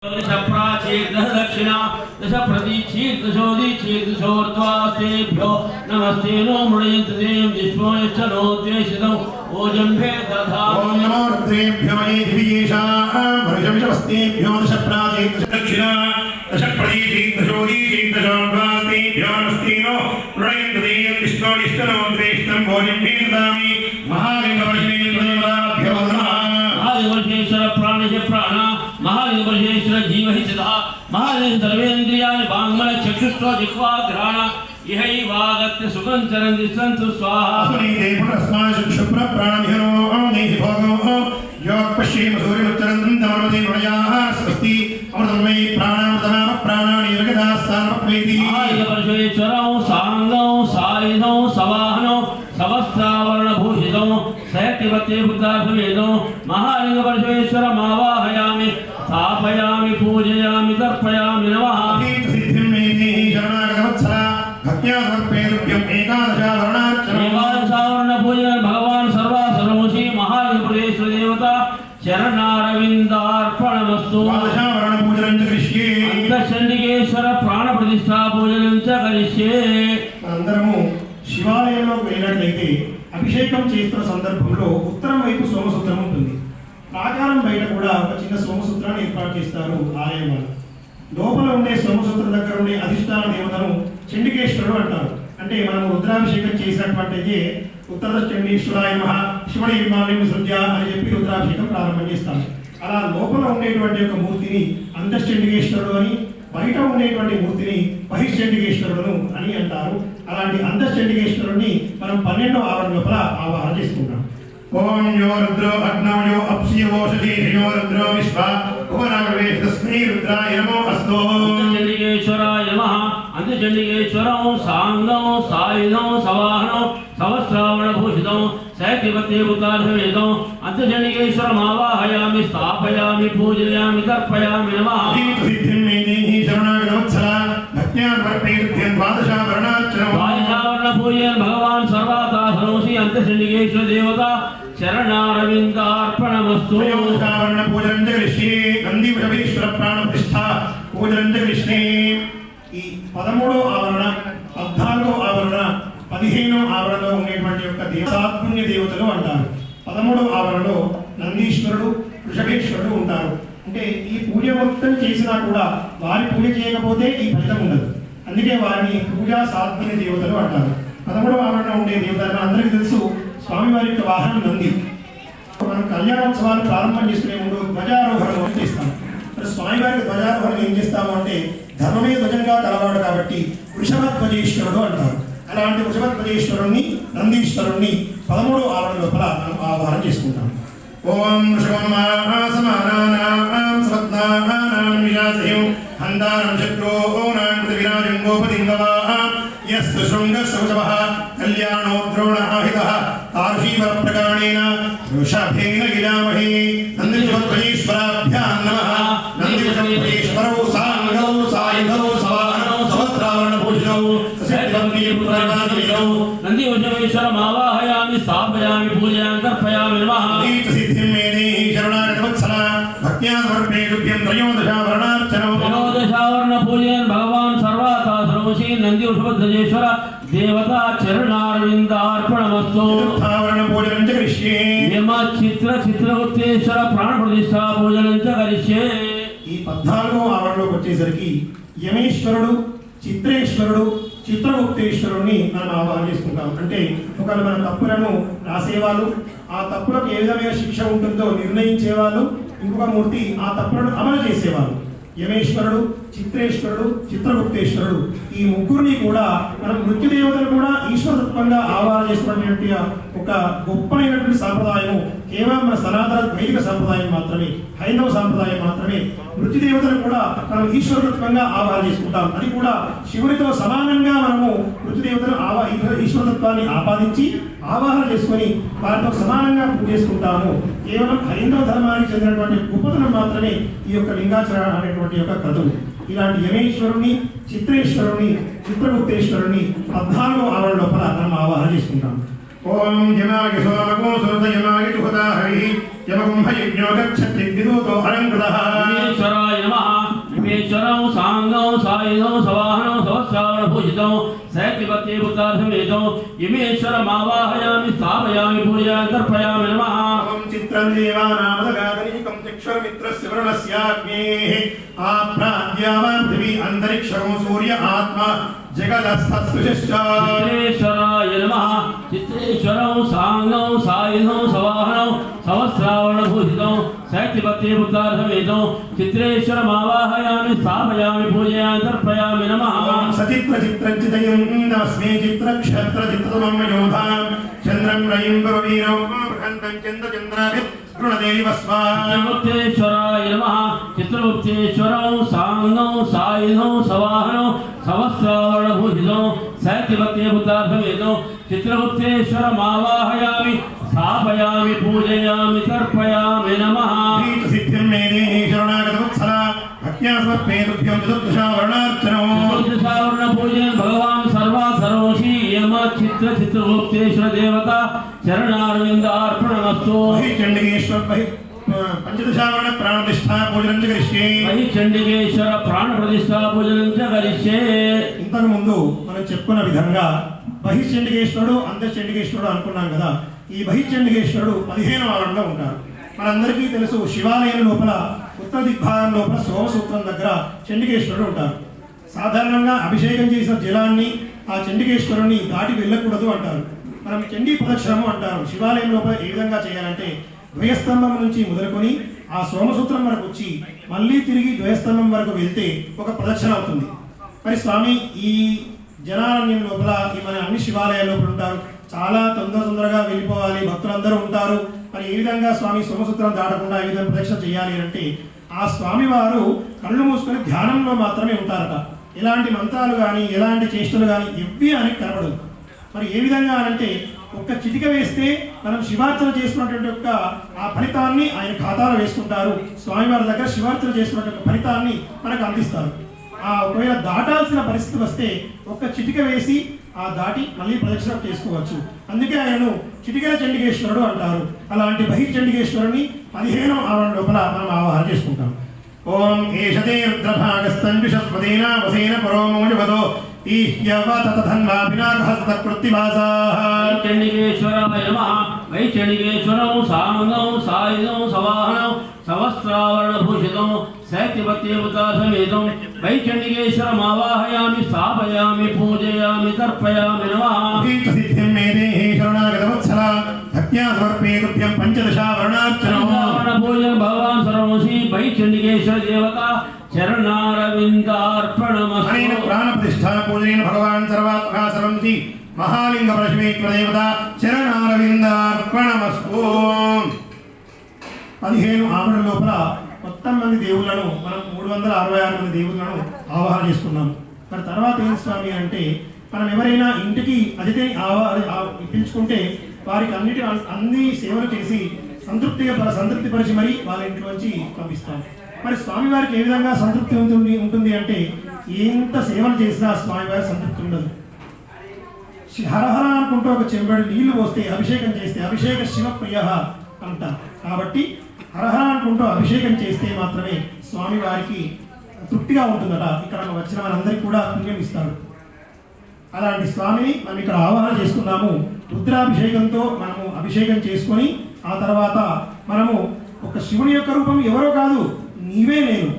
दश प्राचीर दश दक्षिणा दश प्रतीचीर दशोदीचीर दशोर्ध्वास्तेभ्यो नमस्ते नो मृण्यन्त देव विष्णो यच्छनो द्वेषितं ओजम्भे दधामि ओम नमो रुद्रेभ्यो ये दिव्येशा भृजमिषवस्तेभ्यो दश प्राचीर दश दक्षिणा दश प्रतीचीर दशोदीचीर दशोर्ध्वास्तेभ्यो नमस्ते नो मृण्यन्त देव विष्णो यच्छनो द्वेषितं ओजम्भे दधामि महालिंगवर्षेभ्यो नमः महालिंगवर्षेश्वर प्राणस्य प्राण महालिंगवर्षेश्वर जीव हि चिदा महालिंग सर्वेन्द्रियाणि वाङ्मय चक्षुष्टो जिह्वा घ्राण इहैवागत्य सुखं चरन्ति सन्तु स्वाहा सुनीते पुरस्मात् शुभ्र प्राणिहनो देहि भोगो योग पश्येम सूर्यमुच्चरन्तं तमर्मदे गुणयाः स्वस्ति अमृतमयि प्राणामृतनाम प्राणानि निर्गतास्तानमप्रेति महालिंगवर्षेश्वरौ साङ्गौ सायुधौ सवाहनौ सवस्त्रावरणभूषितौ सहतिवते बुद्धासुवेदौ महालिंगवर्षेश्वरमावाहयामि स्थापयामि पूजयामि तर्पयामि नमः सिद्धिं मे देहि शरणागतवत्सला भक्त्या समर्पयेभ्यं एकादशावरण पूजन भगवान सर्वासर्वशी महालिंगवर्षेश्वर देवता चरणारविन्दार्पणमस्तु द्वादशावरण पूजनं च करिष्ये अंतचंडिकेश्वर प्राण प्रतिष्ठा पूजनं च करिष्ये అందరము శివాలయంలోకి వెళ్ళినట్లయితే అభిషేకం చేస్తున్న సందర్భంలో ఉత్తరం వైపు సోమసూత్రం ఉంటుంది. ప్రాకారం బయట కూడా ఒక చిన్న సోమసూత్రాన్ని ఏర్పాటు చేస్తారు ఆలయం వాళ్ళు. లోపల ఉండే సోమసూత్రం దగ్గర ఉండే అధిష్టాన దేవతను చండికేశ్వరుడు అంటారు. అంటే మనం రుద్రాభిషేకం చేసినట్లయితే ఉత్తర చండీశ్వరాయ నమః శివుడి విమానం సృజ్య అని చెప్పి రుద్రాభిషేకం ప్రారంభం చేస్తాం. అలా లోపల ఉండేటువంటి ఒక మూర్తిని అంతశ్చండికేశ్వరుడు అని, బయట ఉండేటువంటి మూర్తిని బహిశ్చండికేశ్వరుడును అని అంటారు. అలాంటి అంతశ్చండికేశ్వరుడిని మనం 12వ ఆవరణ లోపల ఆవాహన చేసుకుంటాం. ఓం యో రుద్రో అగ్నో యో అప్సియోషధి యో రుద్రో విశ్వ భువనావేశ తస్మై రుద్రాయ నమో అస్తు. అంతచండికేశ్వరాయ నమః అంతచండికేశ్వరం సాంగం సాయుధం సవాహనం సవస్త్రావరణభూషితం సైతివతే ఉతార్హవేదం అంతచండికేశ్వరమావాహయామి స్థాపయామి పూజయామి తర్పయామి నమః సిద్ధిం మే దేహి శరణాగతవత్సలా భక్త్యా సమర్పయేభ్యం ద్వాదశావరణార్చనం ద్వాదశావరణ పూజన భగవాన్ సర్వాతాసనోసి అంతచండికేశ్వర దేవత చరణారవిందార్పణమస్తు త్రయోదశావరణ పూజనం చ కరిష్యే నంది విషవేశ్వర ప్రాణ ప్రతిష్ఠా పూజనం చ కరిష్యే. ఈ 13వ ఆవరణ, 14వ ఆవరణ, 15వ ఆవరణలో ఉండేటువంటి యొక్క దేవతాత్పుణ్య దేవతలు అంటారు. 13వ ఆవరణలో నందీశ్వరుడు, వృషభేశ్వరుడు ఉంటారు. అంటే ఈ పూజ మొత్తం చేసినా కూడా వారి పూజ చేయకపోతే ఈ ఫలితం ఉండదు. అందుకే వారిని పూజా సాత్పుణ్య దేవతలు అంటారు. 13వ ఆవరణ ఉండే దేవతలు అందరికీ తెలుసు. స్వామివారి యొక్క వాహనం నంది. మనం కళ్యాణోత్సవాలు ప్రారంభం చేసుకునే ముందు ధ్వజారోహణం చేస్తాం. స్వామివారికి ధ్వజారోహణం ఏం చేస్తాము అంటే ధర్మమే ధ్వజంగా కలవాడు కాబట్టి వృషభధ్వజేశ్వరుడు అంటారు. అలాంటి వృషభధ్వజేశ్వరుణ్ణి, నందీశ్వరుణ్ణి 13వ ఆవరణ లోపల మనం ఆవాహన చేసుకుంటాం. ఓం శుభమాసమానానాం సపత్నానాం విశాసయం హందానం శత్రోనాం కృతవిరాజం గోపతింగవాః యస్సు శృంగస్సవశవః కళ్యాణో ద్రోణాహితః తార్షీవరప్రకాణేన వృషభేన గిలామహే నందివృషభేశ్వరాభ్యాం నమః. నందివృషభేశ్వరౌ సాంగౌ సాయుధౌ సవాహనౌ సహస్రావరణభూషితౌ ససిద్ధిపుత్రవాసితౌ నందివృషభేశ్వరమావాహయామి స్థాపయామి పూజయామి తర్పయామి నమః సిద్ధిం మే దేహి శరణాగతవత్సలా భక్త్యా సమర్పయేభ్యం త్రయోదశావరణార్చనం త్రయోదశావరణ పూజన భగవాన్ సర్వాతాసనోసి నంది వృషభధ్వజేశ్వర దేవతా చరణారవిందార్పణమస్తు. ఆవరణ పూజనం చ కరిష్యే యమ చిత్రగుప్తేశ్వర ప్రాణ ప్రతిష్ఠా పూజనం చ కరిష్యే. ఈ 14వ ఆవరణలోకి వచ్చేసరికి యమేశ్వరుడు, చిత్రేశ్వరుడు, చిత్రగుప్తేశ్వరుడిని మనం ఆవాహన చేసుకుంటాం. అంటే ఒకవేళ మన తప్పులను రాసేవాళ్ళు, ఆ తప్పులకు ఏ విధమైన శిక్ష ఉంటుందో నిర్ణయించేవాళ్ళు, ఇంకొక మూర్తి ఆ తప్పులను అమలు చేసేవాళ్ళు. యమేశ్వరుడు, చిత్రేశ్వరుడు, చిత్రగుప్తేశ్వరుడు ఈ ముగ్గురిని కూడా మనం మృత్యుదేవతలు కూడా ఈశ్వరతత్వంగా ఆవాహన చేసుకున్నటువంటి ఒక గొప్పనైనటువంటి సాంప్రదాయము కేవలం మన సనాతన వైదిక సాంప్రదాయం మాత్రమే, హైందవ సాంప్రదాయం మాత్రమే. మృత్యుదేవతలు కూడా మనం ఈశ్వరతత్వంగా ఆవాహన చేసుకుంటాం. అది కూడా శివుడితో సమానంగా మనము మృత్యుదేవతలు ఈశ్వరతత్వాన్ని ఆపాదించి ఆవాహన చేసుకొని వారితో సమానంగా పూజ చేసుకుంటాము. కేవలం హైందవ ధర్మానికి చెందినటువంటి గొప్పతనం మాత్రమే ఈ యొక్క లింగాచరణ అనేటువంటి యొక్క క్రతువు. ఇలాంటి యమేశ్వరుని, చిత్రేశ్వరుని, చిత్రగుప్తేశ్వరుని 14వ ఆవరణ లోపల మనం ఆవాహన చేసుకుంటాం. ఓం యమాయ సోమకో సురతయమాయ చుహతాహరి యమకుంభయజ్ఞో గచ్చతి విదూతో అలంకృతః. ఈశ్వరాయ నమః चित्रेश्वरं साङ्गं सायुधं सवाहनं सहस्रावणभूषितं सैत्यपत्येपुत्रार्थमेतं यमेश्वरमावाहयामि स्थापयामि पूजयामि तर्पयामि नमः। ओम चित्रं देवानामदगादनिकं चक्षुर्मित्रस्य वरुणस्याग्नेः आप्राद्यावां पृथिवी अन्तरिक्षं सूर्य आत्मा जगदस्थस्तुश्च। चित्रेश्वराय नमः। चित्रेश्वरं साङ्गं सायुधं सवाहनं सहस्रावणभूषितं सैत्यपत्येपुत्रार्थमेतं चित्रेश्वरमावाहयामि स्थापयामि पूजयामि तर्पयामि नमः। ओम सचित्रचित्रञ्चितयं नमस्मे चित्रक्षत्रचित्रतमं योधां चन्द्रं रयिं परवीरं बृहन्तं चन्द्रचन्द्राभिः गृणदेव स्वाहा। चित्रगुप्तेश्वराय नमः। चित्रगुप्तेश्वरं साङ्गं सायुधं सवाहनं सहस्रावणभूषितं सैत्यपत्येपुत्रार्थमेतं चित्रगुप्तेश्वरमावाहयामि स्थापयामि पूजयामि तर्पयामि नमः। सिद्धिं मे देहि शरणागतवत्सला भक्त्या समर्पये तुभ्यं चतुर्दशा वर्णार्चनम्। चतुर्दशा वर्णपूजन भगवान् सर्वाधरोषि यम चित्रगुप्तेश्वर देवता चरणारविन्दार्पणमस्तु। वही चंडिकेश्वर वही पंचदशा वर्ण प्राण प्रतिष्ठा पूजनं च करिष्ये। वही चंडिकेश्वर प्राण प्रतिष्ठा पूजनं च करिष्ये। ఇంతకు ముందు మనం చెప్పుకున్న విధంగా బహిశ్చండికేశ్వరుడు అంతశ్చండికేశ్వరుడు అనుకున్నాం కదా. ఈ బహిశ్చండికేశ్వరుడు 15వ వారంలో ఉంటారు. మనందరికీ తెలుసు శివాలయం లోపల ఉత్తర దిగ్భాగం లోపల సోమసూత్రం దగ్గర చండికేశ్వరుడు ఉంటారు. సాధారణంగా అభిషేకం చేసిన జలాన్ని ఆ చండికేశ్వరుని దాటి వెళ్ళకూడదు అంటారు. మనం చండీ ప్రదక్షిణము అంటారు. శివాలయం లోపల ఏ విధంగా చేయాలంటే ద్వయస్తంభం నుంచి మొదలుకొని ఆ సోమసూత్రం వరకు వచ్చి మళ్ళీ తిరిగి ద్వయస్తంభం వరకు వెళ్తే ఒక ప్రదక్షిణ అవుతుంది. మరి స్వామి ఈ జనారణ్యం లోపల ఈ మన అన్ని శివాలయాల లోపల ఉంటారు. చాలా తొందరగా వెళ్ళిపోవాలి, భక్తులందరూ ఉంటారు. మరి ఏ విధంగా స్వామి సోమసూత్రం దాటకుండా ఈ విధంగా ప్రదక్షిణ చేయాలి అంటే ఆ స్వామి వారు కళ్ళు మూసుకొని ధ్యానంలో మాత్రమే ఉంటారట. ఎలాంటి మంత్రాలు కానీ ఎలాంటి చేష్టలు కానీ ఎవ్వి అని కనబడదు. మరి ఏ విధంగా అంటే ఒక్క చిటిక వేస్తే మనం శివార్చన చేసుకున్నటువంటి యొక్క ఆ ఫలితాన్ని ఆయన ఖాతాలో వేసుకుంటారు. స్వామివారి దగ్గర శివార్చన చేసుకున్నటువంటి ఫలితాన్ని మనకు అందిస్తారు. ఆ ఒకవేళ దాటాల్సిన పరిస్థితి వస్తే ఒక్క చిటిక వేసి ఆ దాటి మళ్ళీ ప్రదక్షిణ చేసుకోవచ్చు. అందుకే ఆయనను చిటికల చండికేశ్వరుడు అంటారు. అలాంటి బహిర్చండికేశ్వరుని 15వ ఆవరణ లోపల మనం ఆవాహన చేసుకుంటాం. ఓం ఏషతే రుద్రభాగస్తంజుషత్వదేన వసేన పరోమోజవదో ఈహ్యవతతధన్వాభినాఘస్తకృత్తివాసాః. చండికేశ్వరాయ నమః. వై చండికేశ్వరం సాంగం సాయుధం సవాహనం సవస్త్రావరణభూషితం శైత్యపత్యేపుత్రార్థమేతం వై చండికేశ్వరమావాహయామి స్థాపయామి పూజయామి తర్పయామి నమః. సిద్ధిం మే దేహి శరణాగతవత్సలా భక్త్యా సమర్పే తుభ్యం పంచదశా వర్ణార్చనम्. పూజన భగవాన్ సర్వసి వై చండికేశ్వర దేవత చరణారవిందార్పణమస్తు. అనేన ప్రాణ ప్రతిష్ఠా పూజనేన భగవాన్ సర్వాత్మా సర్వంసి మహాలింగ పరమేశ్వర దేవత చరణారవిందార్పణమస్తు. 15 ఆవరణ లోపల మొత్తం మంది దేవుళ్ళను మనం 366 మంది దేవుళ్ళను ఆవాహన చేసుకున్నాము. మరి తర్వాత ఏం స్వామి అంటే మనం ఎవరైనా ఇంటికి అతిథి పిలుచుకుంటే వారికి అన్ని సేవలు చేసి సంతృప్తిపరిచి మరి వాళ్ళ ఇంట్లోంచి పంపిస్తాం. మరి స్వామివారికి ఏ విధంగా సంతృప్తి ఉంటుంది అంటే ఎంత సేవలు చేసినా స్వామివారి సంతృప్తి ఉండదు. హరహర అనుకుంటూ ఒక చెంబడి నీళ్లు పోస్తే అభిషేకం చేస్తే అభిషేక శివప్రియ అంటారు. కాబట్టి హరహర అనుకుంటూ అభిషేకం చేస్తే మాత్రమే స్వామివారికి తృప్తిగా ఉంటుందట. ఇక్కడ వచ్చిన వారందరికీ కూడా పుణ్యం ఇస్తారు. అలాంటి స్వామిని మనం ఇక్కడ ఆవాహన చేసుకున్నాము. రుద్రాభిషేకంతో మనము అభిషేకం చేసుకొని ఆ తర్వాత మనము ఒక శివుని యొక్క రూపం ఎవరో కాదు, నీవే నేను,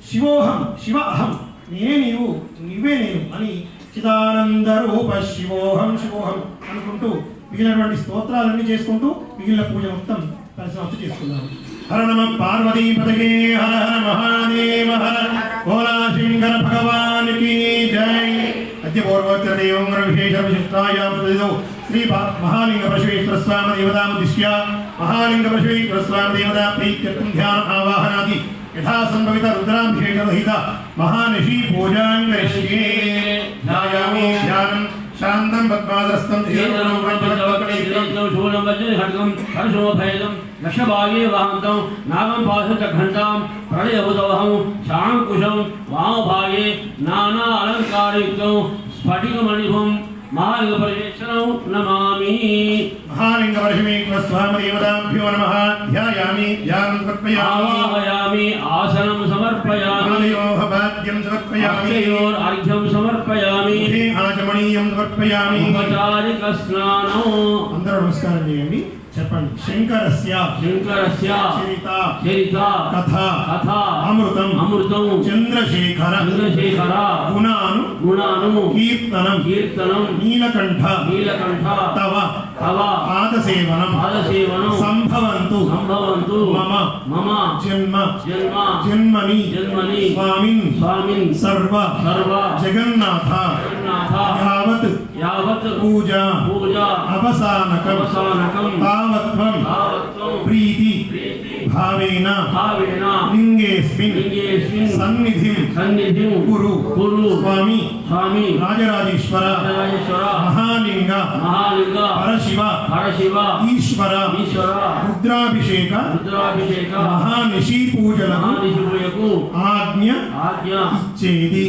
శివోహం శివ అహం, నేనే నీవు నీవే నేను అని చిదానంద రూప శివోహం శివోహం అనుకుంటూ మిగిలినటువంటి స్తోత్రాలన్నీ చేసుకుంటూ మిగిలిన పూజ మొత్తం పరిసమాప్తి చేసుకున్నాము. హర నమ పార్వతీపతకే హర హర మహాదేవ హర భోలా శంకర భగవాన్ की जय. अद्य पूर्वोत्तरदेवं विशेष विशिष्टायां प्रदिदौ श्री महालिंग परमेश्वर स्वामी देवतामुद्दिश्य महालिंग परमेश्वर स्वामी देवता प्रीत्यर्थं ध्यान आवाहनादि यथा संभवित रुद्राभिषेक रहित महानिशि पूजां करिष्ये. ध्यायामि ध्यानं शान्तं पद्मादरस्तं धीरं शूलं वज्रखड्गं हर्षोभयदं लक्षभागे वाहन्तं नागं पाशचघण्टां प्रलयभूतवहं शाङ्कुशं वामभागे नाना अलङ्कारयुक्तं स्फटिकमणिभं महालिंगपरमेश्वरं नमामि. महालिंगपरमेश्वर स्वामी देवताभ्यो नमः. ध्यायामि ध्यानं समर्पयामि आवाहयामि आसनं समर्पयामि. आदयोः भाग्यं సమర్పయామి అక్షయోర్ఘ్యం సమర్పయామి ముఖే ఆచమనీయం సమర్పయామి ఔపచారిక స్నానం అందరూ నమస్కారం చేయండి చెప్పండి శంకరస్య చరిత కథ అమృతం చంద్రశేఖర గుణాను కీర్తనం నీలకంఠ తవ పాదసేవనం సంభవంతు మమ జన్మని స్వామిన్ సర్వ జగన్నాథ యావత్ పూజా అవసానకం తావత్వం ప్రీతి భావేన లింగేస్మిన్ సన్నిధిం కురు స్వామి రాజరాజేశ్వర మహాలింగ పరశివ ఈశ్వర రుద్రాభిషేక మహానిషి పూజలకు ఆజ్ఞ ఇచ్చేది